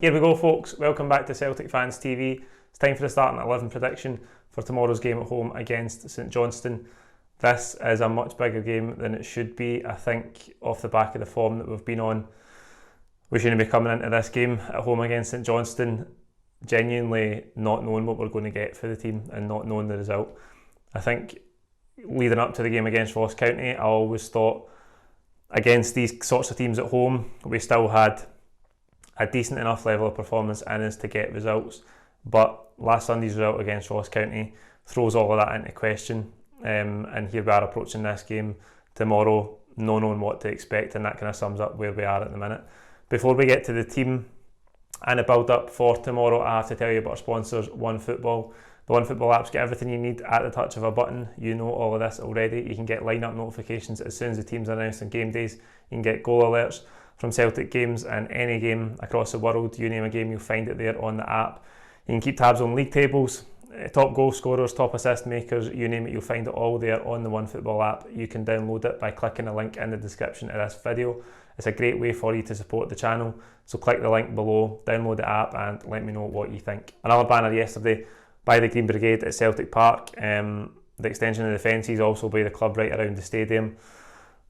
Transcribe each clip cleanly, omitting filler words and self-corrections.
Here we go, folks. Welcome back to Celtic Fans TV. It's time for the starting 11 prediction for tomorrow's game at home against St Johnstone. This is a much bigger game than it should be. I think off the back of the form that we've been on, we shouldn't be coming into this game at home against St Johnstone genuinely not knowing what we're going to get for the team and not knowing the result. I think leading up to the game against Ross County, I always thought against these sorts of teams at home, we still had a decent enough level of performance in us to get results. But last Sunday's result against Ross County throws all of that into question. And here we are approaching this game tomorrow, not knowing what to expect, and that kind of sums up where we are at the minute. Before we get to the team and a build-up for tomorrow, I have to tell you about our sponsors, OneFootball. The OneFootball app's got everything you need at the touch of a button. You know all of this already. You can get line-up notifications as soon as the team's announced on game days. You can get goal alerts from Celtic games and any game across the world. You name a game, you'll find it there on the app. You can keep tabs on league tables, top goal scorers, top assist makers, you name it, you'll find it all there on the OneFootball app. You can download it by clicking the link in the description of this video. It's a great way for you to support the channel, so click the link below, download the app and let me know what you think. Another banner yesterday by the Green Brigade at Celtic Park. The extension of the fences also by the club right around the stadium.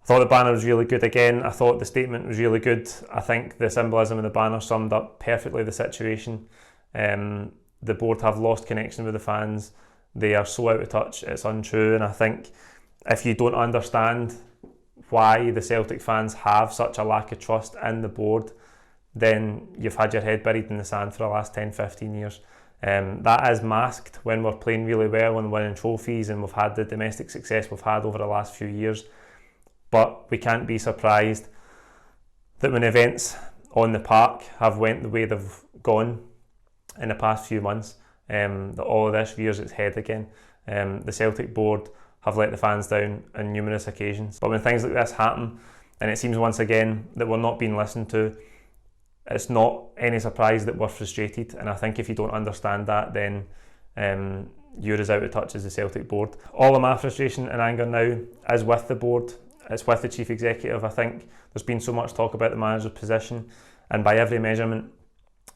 I thought the banner was really good again. I thought the statement was really good. I think the symbolism of the banner summed up perfectly the situation. The board have lost connection with the fans. They are so out of touch, it's untrue. And I think if you don't understand why the Celtic fans have such a lack of trust in the board, then you've had your head buried in the sand for the last 10-15 years. That is masked when we're playing really well and winning trophies, and we've had the domestic success we've had over the last few years. But we can't be surprised that when events on the park have went the way they've gone in the past few months, that all of this rears its head again. The Celtic board have let the fans down on numerous occasions. But when things like this happen, and it seems once again that we're not being listened to, it's not any surprise that we're frustrated. And I think if you don't understand that, then you're as out of touch as the Celtic board. All of my frustration and anger now is with the board. It's with the chief executive. I think there's been so much talk about the manager's position, and by every measurement,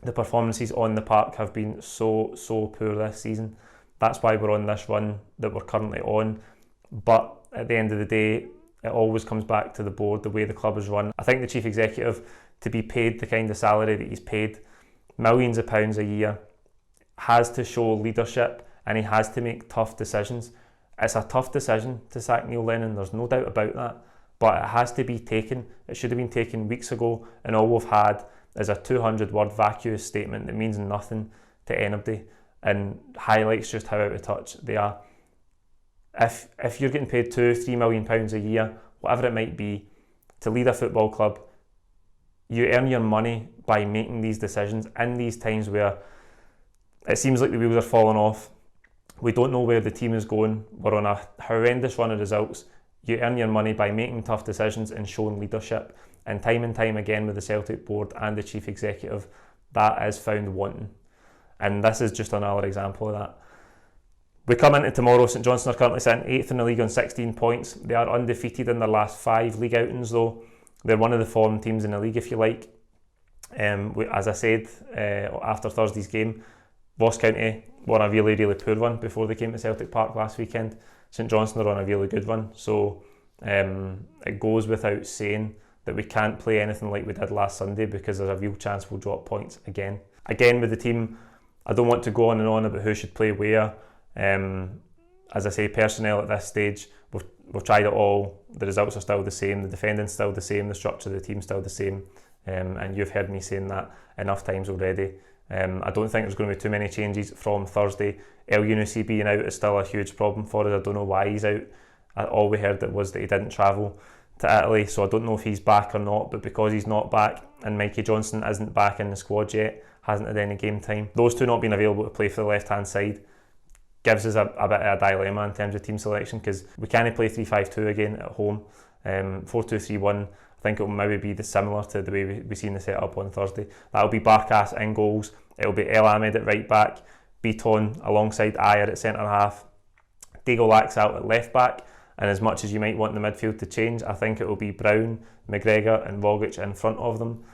the performances on the park have been so poor this season. That's why we're on this run that we're currently on. But at the end of the day, it always comes back to the board, the way the club is run. I think the chief executive, to be paid the kind of salary that he's paid, millions of pounds a year, has to show leadership and he has to make tough decisions. It's a tough decision to sack Neil Lennon, there's no doubt about that, but it has to be taken. It should have been taken weeks ago, and all we've had is a 200-word vacuous statement that means nothing to anybody and highlights just how out of touch they are. If you're getting paid £2-3 million a year, whatever it might be, to lead a football club, you earn your money by making these decisions in these times where it seems like the wheels are falling off. We don't know where the team is going. We're on a horrendous run of results. You earn your money by making tough decisions and showing leadership. And time again with the Celtic board and the chief executive, that is found wanting. And this is just another example of that. We come into tomorrow, St Johnstone are currently sitting 8th in the league on 16 points. They are undefeated in their last 5 league outings though. They're one of the form teams in the league, if you like. As I said, after Thursday's game, Ross County were on a really poor run before they came to Celtic Park last weekend. St Johnstone are on a really good run. So it goes without saying that we can't play anything like we did last Sunday, because there's a real chance we'll drop points again. Again with the team, I don't want to go on and on about who should play where. As I say, personnel at this stage, we've tried it all. The results are still the same, the defending's still the same, the structure of the team's still the same, and you've heard me saying that enough times already. I don't think there's going to be too many changes from Thursday. El Yunusi being out is still a huge problem for us. I don't know why he's out. All we heard was that he didn't travel to Italy, so I don't know if he's back or not, but because he's not back and Mikey Johnstone isn't back in the squad yet, hasn't had any game time, those two not being available to play for the left hand side gives us a bit of a dilemma in terms of team selection, because we can't play 3-5-2 again at home. 4-2-3-1, I think it will maybe be similar to the way we seen the setup on Thursday. That'll be Barkas in goals, it'll be El Ahmed at right back, Beaton alongside Ayer at centre half, Diego Lax out at left back, and as much as you might want the midfield to change, I think it will be Brown, McGregor and Rogic in front of them.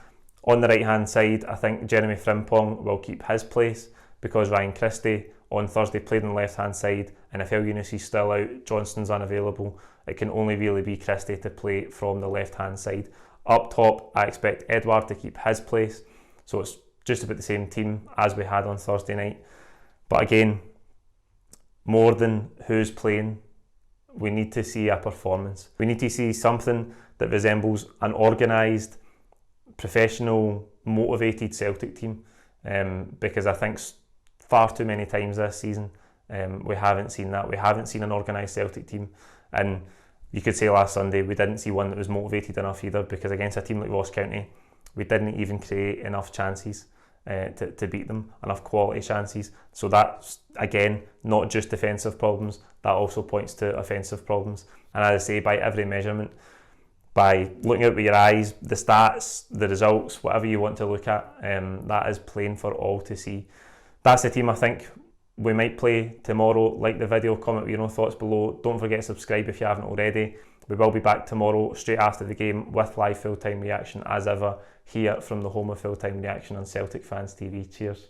On the right hand side, I think Jeremy Frimpong will keep his place because Ryan Christie on Thursday played on the left hand side, and if El Yunis is still out, Johnstone's unavailable, it can only really be Christie to play from the left hand side. Up top, I expect Edouard to keep his place, so it's just about the same team as we had on Thursday night. But again, more than who's playing, we need to see a performance. We need to see something that resembles an organised, professional, motivated Celtic team, because I think far too many times this season we haven't seen that. We haven't seen an organised Celtic team, and you could say last Sunday we didn't see one that was motivated enough either, because against a team like Ross County we didn't even create enough chances to beat them, enough quality chances. So that's, again, not just defensive problems, that also points to offensive problems. And as I say, by every measurement, by looking out with your eyes, the stats, the results, whatever you want to look at, that is plain for all to see. That's the team I think we might play tomorrow. Like the video, comment with your own thoughts below. Don't forget to subscribe if you haven't already. We will be back tomorrow straight after the game with live full-time reaction as ever, here from the home of full-time reaction on Celtic Fans TV. Cheers.